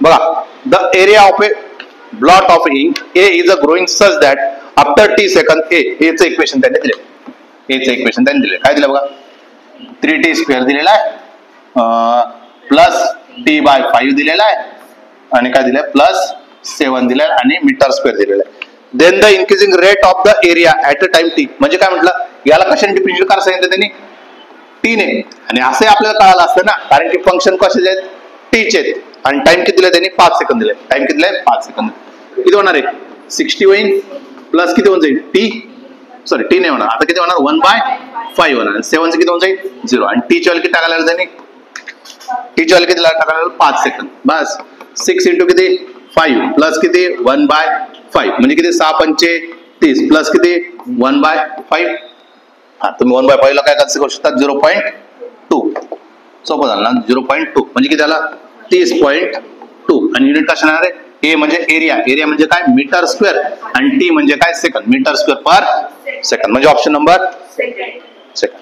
बघा, the area of a blot of ink a is a growing such that after t second एचं equation त्यांनी दिले. एचं equation त्यांनी दिले. काय दिलं बघा, 3t स्क्वेअर दिलेला आहे प्लस t/5 दिलेला आहे आणि काय दिलंय प्लस 7 दिलेलं आहे आणि मीटर स्क्वेअर दिलेलं आहे. Then the increasing rate of the area at a time t. म्हणजे काय म्हटलं, याला कशाने डिफरन्शिएट करायला सांगितलं त्यांनी, टी ने. आणि असंही आपल्याला कळालं असतं ना, कारण की फंक्शन कशाचे आहेत, टीचे आहेत. आणि टाइम किती दिलाय त्यांनी, 5 सेकंद दिले. टाइम किती दिलाय, 5 सेकंद. किती होणार आहे, 60 होईल प्लस किती होऊन जाईल टी, सॉरी टी नाही होणार, आता किती होणार 1/5 होणार. 7 किती होऊन जाईल 0. आणि टी ची व्हॅल्यू किती टाकायला लागेल त्यांनी, टी ची व्हॅल्यू किती टाकायला लागेल 5 सेकंद. बस 6 इंटू किती 5 प्लस किती 1/5 म्हणजे किती 6×5 30 प्लस किती 1/5. हा, तुम्ही 1/5 ला काय करू शकता 0.2. सोपं झालं ना, 0.2 म्हणजे किती झाला 30.2. आणि युनिट कशा येणार आहे, ए म्हणजे एरिया, एरिया म्हणजे काय मीटर स्क्वेअर आणि टी म्हणजे काय second, metre square per second. म्हणजे ऑप्शन नंबर सेकंड.